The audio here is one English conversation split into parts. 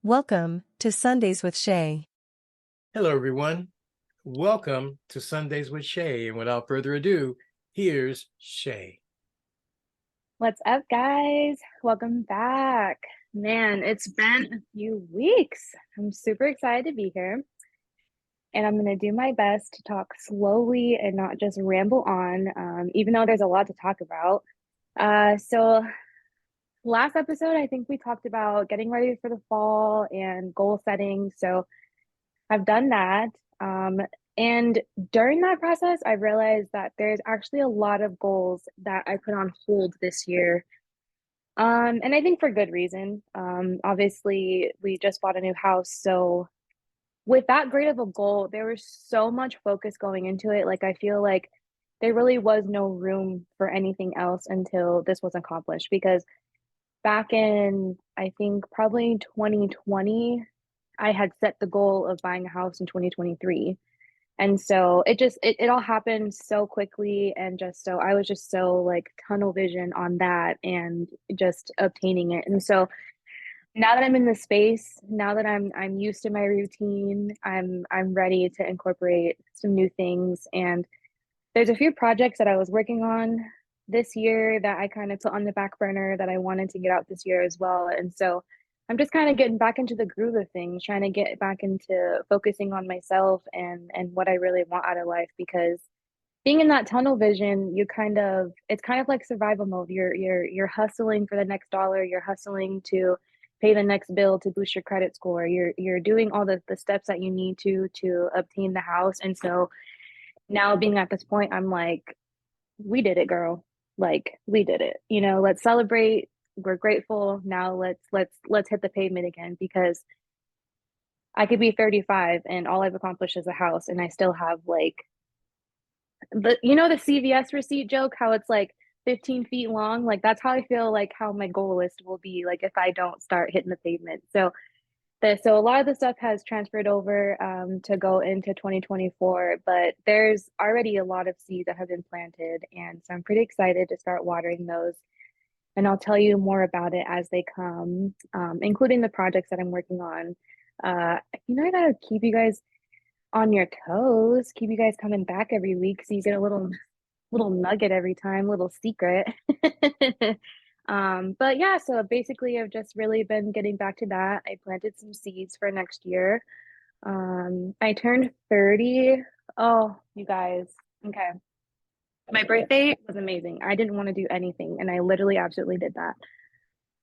Welcome to Sundays with Shai. Hello, everyone. Welcome to Sundays with Shai. And without further ado, here's Shai. What's up, guys? Welcome back. Man, it's been a few weeks. I'm super excited to be here, and I'm going to do my best to talk slowly and not just ramble on, even though there's a lot to talk about. So, last episode, I think we talked about getting ready for the fall and goal setting. So, I've done that. Um, and during that process, I realized that there's actually a lot of goals that I put on hold this year. And I think for good reason. Obviously, we just bought a new house, so with that great of a goal, there was so much focus going into it. Like I feel like there really was no room for anything else until this was accomplished. Because back in, I think probably 2020, I had set the goal of buying a house in 2023. And so it all happened so quickly, and just so I was just so like tunnel vision on that and just obtaining it. And so now that I'm in this space, now that I'm used to my routine, I'm ready to incorporate some new things. And there's a few projects that I was working on this year that I kind of put on the back burner that I wanted to get out this year as well. And so I'm just kind of getting back into the groove of things, trying to get back into focusing on myself and what I really want out of life. Because being in that tunnel vision, it's kind of like survival mode. You're hustling for the next dollar, you're hustling to pay the next bill to boost your credit score. You're doing all the steps that you need to obtain the house. And so now being at this point, I'm like, we did it, girl. Like we did it. Let's celebrate. We're grateful. Now let's hit the pavement again, because I could be 35 and all I've accomplished is a house, and I still have like the CVS receipt joke, how it's like 15 feet long. Like that's how I feel like how my goal list will be like if I don't start hitting the pavement. So a lot of the stuff has transferred over to go into 2024, but there's already a lot of seeds that have been planted, and so I'm pretty excited to start watering those. And I'll tell you more about it as they come, including the projects that I'm working on. I gotta keep you guys on your toes, keep you guys coming back every week so you get a little nugget every time, little secret. But yeah, so basically I've just really been getting back to that. I planted some seeds for next year. I turned 30. Oh, you guys. Okay. My birthday was amazing. I didn't want to do anything, and I literally absolutely did that.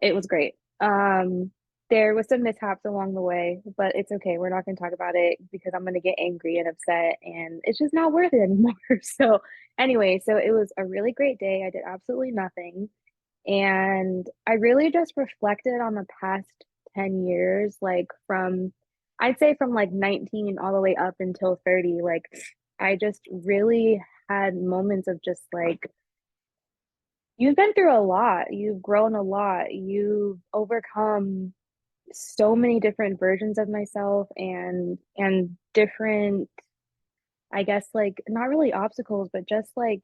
It was great. There was some mishaps along the way, but it's okay. We're not going to talk about it because I'm going to get angry and upset, and it's just not worth it anymore. So, anyway, so it was a really great day. I did absolutely nothing. And I really just reflected on the past 10 years, like I'd say from like 19 all the way up until 30. Like, I just really had moments of just like, you've been through a lot, you've grown a lot, you've overcome so many different versions of myself and different, I guess, like not really obstacles, but just like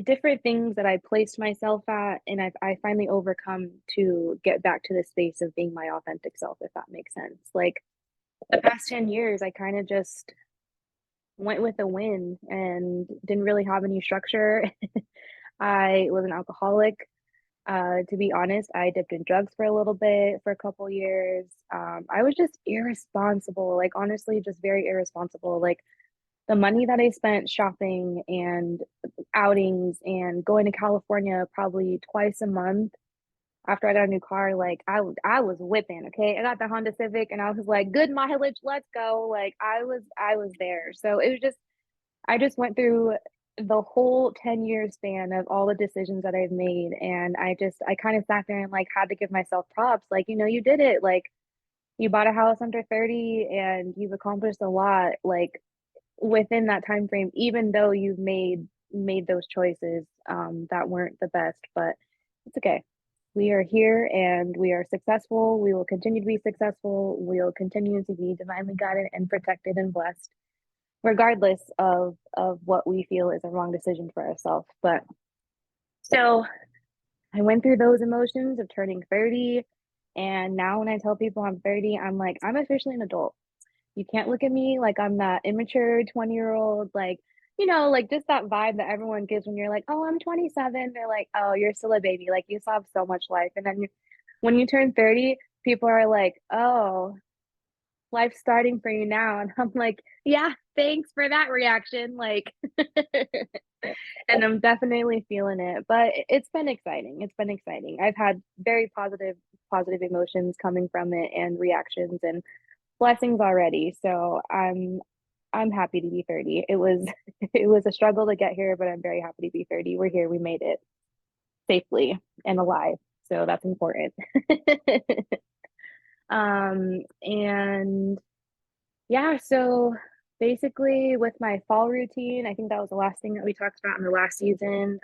different things that I placed myself at, and I finally overcome to get back to the space of being my authentic self, if that makes sense. Like the past 10 years, I kind of just went with the wind and didn't really have any structure. I was an alcoholic. To be honest, I dipped in drugs for a little bit for a couple years. I was just irresponsible, like honestly, just very irresponsible. Like the money that I spent shopping and outings and going to California probably twice a month after I got a new car, like I was whipping, okay? I got the Honda Civic and I was like, good mileage, let's go. Like I was there. So it was just I just went through the whole 10-year span of all the decisions that I've made, and I kind of sat there and like had to give myself props. Like, you did it. Like you bought a house under 30 and you've accomplished a lot. Like within that time frame, even though you've made those choices that weren't the best, but it's okay. We are here and we are successful. We will continue to be successful. We'll continue to be divinely guided and protected and blessed, regardless of what we feel is a wrong decision for ourselves. But so I went through those emotions of turning 30, And now when I tell people I'm 30, I'm like, I'm officially an adult. You can't look at me like I'm that immature 20-year-old, like, like just that vibe that everyone gives when you're like, oh, I'm 27. They're like, oh, you're still a baby. Like, you still have so much life. And then when you turn 30, people are like, oh, life's starting for you now. And I'm like, yeah, thanks for that reaction. Like, and I'm definitely feeling it. But it's been exciting. It's been exciting. I've had very positive emotions coming from it and reactions and blessings already. So I'm happy to be 30. It was it was a struggle to get here, but I'm very happy to be 30. We're here. We made it safely and alive. So that's important. And yeah, so basically with my fall routine, I think that was the last thing that we talked about in the last season.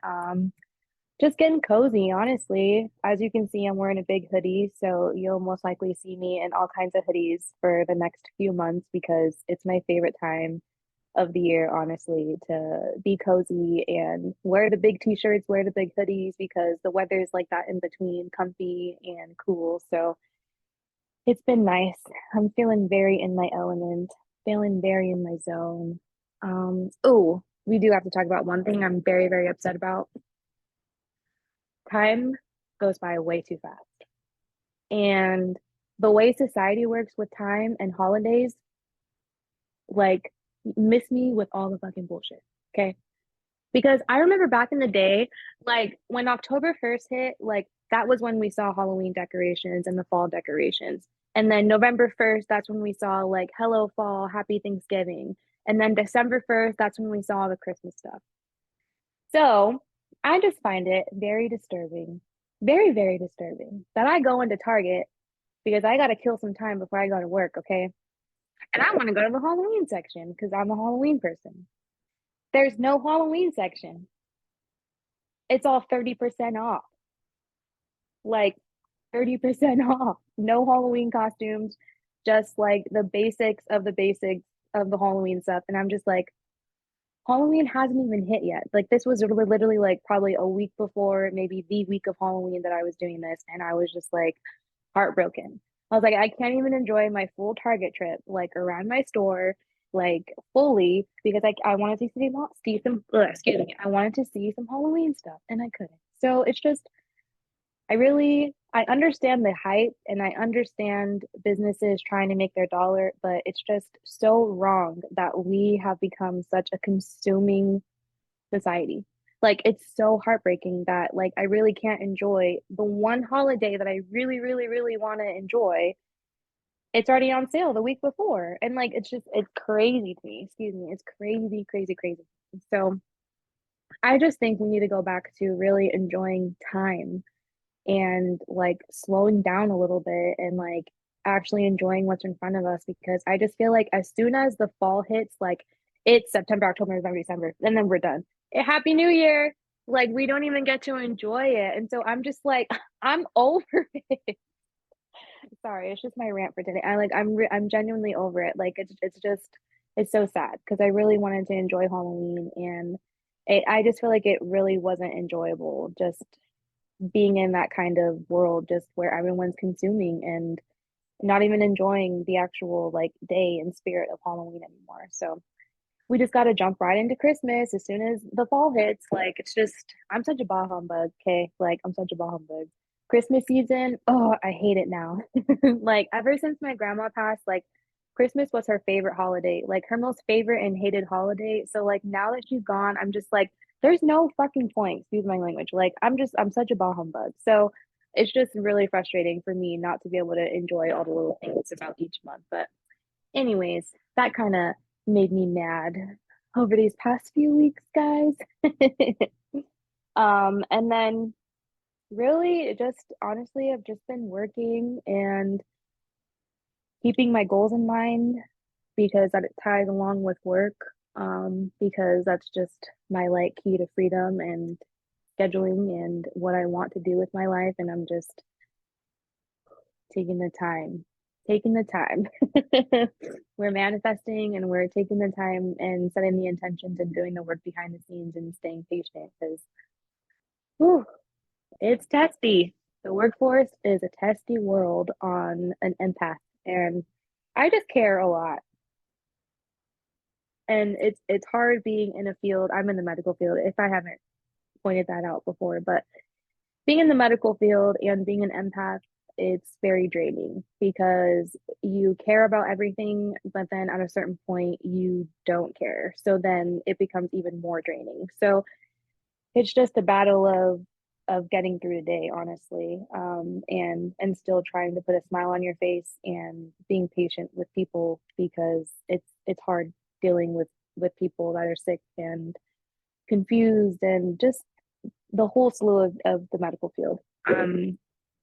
Just getting cozy, honestly. As you can see, I'm wearing a big hoodie, so you'll most likely see me in all kinds of hoodies for the next few months because it's my favorite time of the year, honestly, to be cozy and wear the big t-shirts, wear the big hoodies because the weather is like that in between, comfy and cool. So it's been nice. I'm feeling very in my element, feeling very in my zone. Oh, we do have to talk about one thing I'm very, very upset about. Time goes by way too fast. And the way society works with time and holidays, like, miss me with all the fucking bullshit. Okay. Because I remember back in the day, like when October 1st hit, like that was when we saw Halloween decorations and the fall decorations. And then November 1st, that's when we saw like Hello Fall, Happy Thanksgiving. And then December 1st, that's when we saw the Christmas stuff. So I just find it very disturbing, very, very disturbing that I go into Target because I got to kill some time before I go to work, okay? And I want to go to the Halloween section because I'm a Halloween person. There's no Halloween section. It's all 30% off. Like 30% off. No Halloween costumes, just like the basics of the basics of the Halloween stuff. And I'm just like, Halloween hasn't even hit yet. Like this was literally like probably a week before, maybe the week of Halloween that I was doing this, and I was just like heartbroken. I was like, I can't even enjoy my full Target trip, like around my store, like fully, because I wanted to see some excuse me, I wanted to see some Halloween stuff, and I couldn't. So it's just I understand the hype and I understand businesses trying to make their dollar, but it's just so wrong that we have become such a consuming society. Like it's so heartbreaking that like I really can't enjoy the one holiday that I really, really, really want to enjoy. It's already on sale the week before. And like it's crazy to me. Excuse me. It's crazy, crazy, crazy. So I just think we need to go back to really enjoying time and like slowing down a little bit and like actually enjoying what's in front of us because I just feel like as soon as the fall hits, like it's September, October, November, December, and then we're done. Happy New Year. Like we don't even get to enjoy it. And so I'm just like, I'm over it. Sorry, it's just my rant for today. I'm genuinely over it. Like it's just it's so sad because I really wanted to enjoy Halloween and I just feel like it really wasn't enjoyable just being in that kind of world just where everyone's consuming and not even enjoying the actual like day and spirit of Halloween anymore. So we just got to jump right into Christmas as soon as the fall hits. Like it's just I'm such a bah humbug. Okay, like I'm such a bah humbug. Christmas season, oh, I hate it now. Like ever since my grandma passed, like Christmas was her favorite holiday, like her most favorite and hated holiday. So like now that she's gone, I'm just like, there's no fucking point. Excuse my language. Like I'm such a bah humbug. So it's just really frustrating for me not to be able to enjoy all the little things about each month. But anyways, that kind of made me mad over these past few weeks, guys. And then really just honestly, I've just been working and keeping my goals in mind because that it ties along with work. Because that's just my like key to freedom and scheduling and what I want to do with my life. And I'm just taking the time, taking the time. We're manifesting and we're taking the time and setting the intentions and doing the work behind the scenes and staying patient because it's testy. The workforce is a testy world on an empath, and I just care a lot. And it's hard being in a field. I'm in the medical field, if I haven't pointed that out before, but being in the medical field and being an empath, it's very draining because you care about everything, but then at a certain point you don't care. So then it becomes even more draining. So it's just a battle of getting through the day, honestly, and still trying to put a smile on your face and being patient with people because it's hard dealing with people that are sick and confused and just the whole slew of the medical field.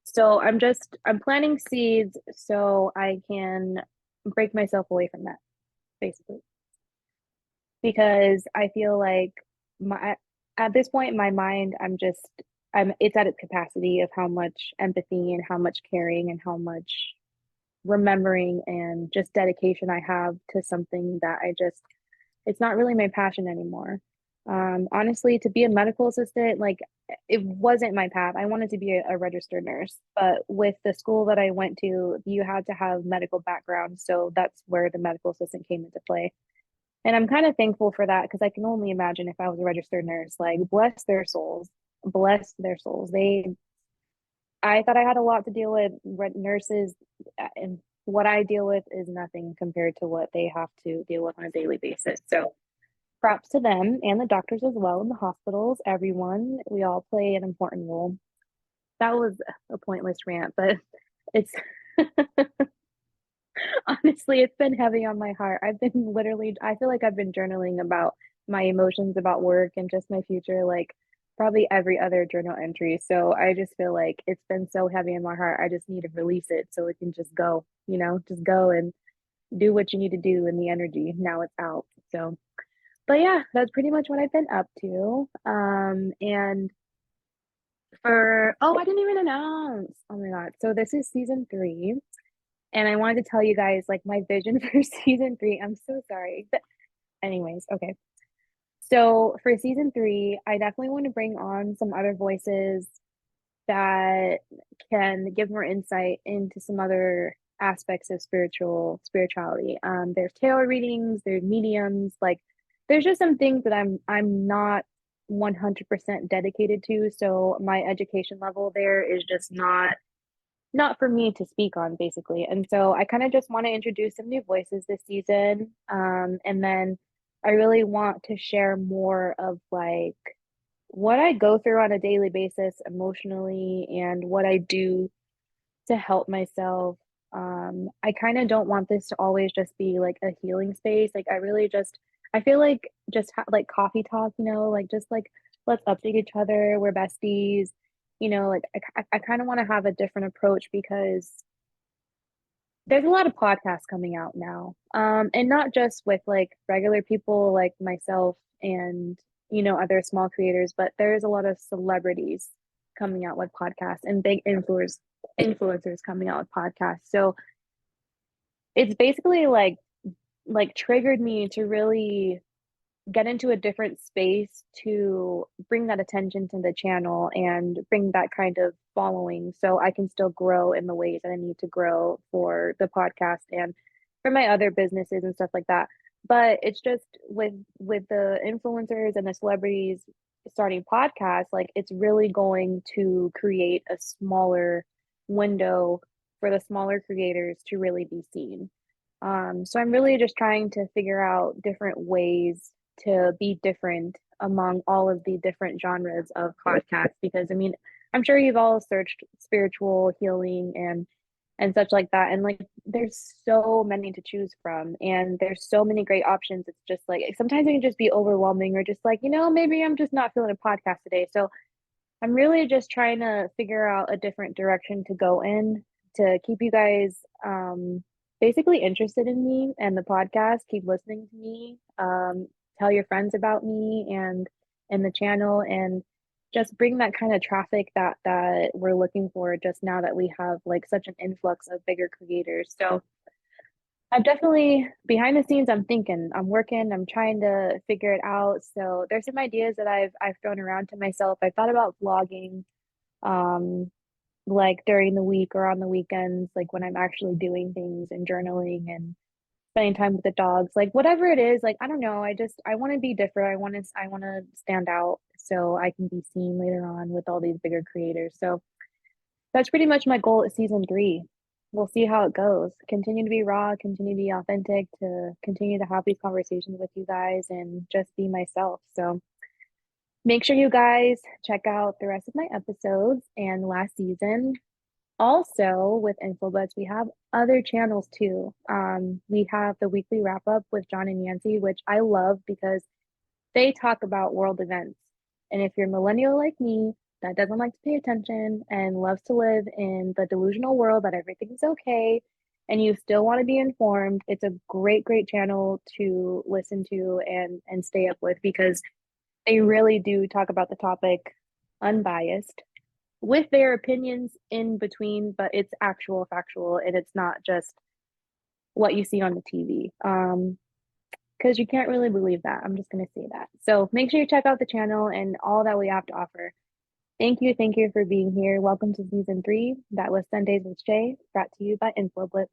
So I'm planting seeds so I can break myself away from that, basically, because I feel like my at this point in my mind, I'm it's at its capacity of how much empathy and how much caring and how much remembering and just dedication I have to something that it's not really my passion anymore. Honestly, to be a medical assistant, like it wasn't my path. I wanted to be a registered nurse, but with the school that I went to, you had to have medical background, so that's where the medical assistant came into play. And I'm kind of thankful for that because I can only imagine if I was a registered nurse, like bless their souls. I thought I had a lot to deal with. Nurses, and what I deal with is nothing compared to what they have to deal with on a daily basis. So props to them and the doctors as well in the hospitals, everyone. We all play an important role. That was a pointless rant, but it's honestly, it's been heavy on my heart. I feel like I've been journaling about my emotions about work and just my future, like probably every other journal entry. So I just feel like it's been so heavy in my heart. I just need to release it so it can just go, just go and do what you need to do in the energy. Now it's out. So, but yeah, that's pretty much what I've been up to. And I didn't even announce. Oh my God. So this is season 3. And I wanted to tell you guys like my vision for season 3. I'm so sorry. But anyways, okay. So for season 3, I definitely want to bring on some other voices that can give more insight into some other aspects of spirituality. There's tarot readings, there's mediums, like there's just some things that I'm not 100% dedicated to. So my education level there is just not for me to speak on, basically. And so I kind of just want to introduce some new voices this season. And then I really want to share more of like what I go through on a daily basis emotionally and what I do to help myself. I kind of don't want this to always just be like a healing space. Like I feel like like coffee talk, like just like let's update each other. We're besties, like I kind of want to have a different approach because there's a lot of podcasts coming out now. And not just with like regular people like myself and, other small creators, but there's a lot of celebrities coming out with podcasts and big influencers coming out with podcasts. So it's basically like triggered me to really get into a different space to bring that attention to the channel and bring that kind of following so I can still grow in the ways that I need to grow for the podcast and for my other businesses and stuff like that. But it's just with the influencers and the celebrities starting podcasts, like it's really going to create a smaller window for the smaller creators to really be seen. So I'm really just trying to figure out different ways to be different among all of the different genres of podcasts because I mean, I'm sure you've all searched spiritual healing and such like that and like there's so many to choose from and there's so many great options. It's just like sometimes it can just be overwhelming or just like, maybe I'm just not feeling a podcast today. So I'm really just trying to figure out a different direction to go in to keep you guys basically interested in me and the podcast. Keep listening to me. Tell your friends about me and the channel and just bring that kind of traffic that we're looking for just now that we have like such an influx of bigger creators. So I'm definitely behind the scenes. I'm thinking, I'm working, I'm trying to figure it out. So there's some ideas that I've thrown around to myself. I thought about vlogging. Um, like during the week or on the weekends, like when I'm actually doing things and journaling and spending time with the dogs, like whatever it is, like I don't know, I want to be different. I want to stand out so I can be seen later on with all these bigger creators. So that's pretty much my goal at season 3. We'll see how it goes. Continue to be raw, continue to be authentic, to continue to have these conversations with you guys and just be myself. So make sure you guys check out the rest of my episodes and last season. Also, with InfoBuds, we have other channels too. We have the weekly wrap up with John and Yancy, which I love because they talk about world events. And if you're millennial like me, that doesn't like to pay attention and loves to live in the delusional world that everything's okay, and you still want to be informed, it's a great channel to listen to and stay up with because they really do talk about the topic unbiased with their opinions in between, but it's actual factual and it's not just what you see on the TV. Because you can't really believe that. I'm just going to say that. So make sure you check out the channel and all that we have to offer. Thank you for being here. Welcome to season 3. That was Sundays with Shay, brought to you by InfoBlitz.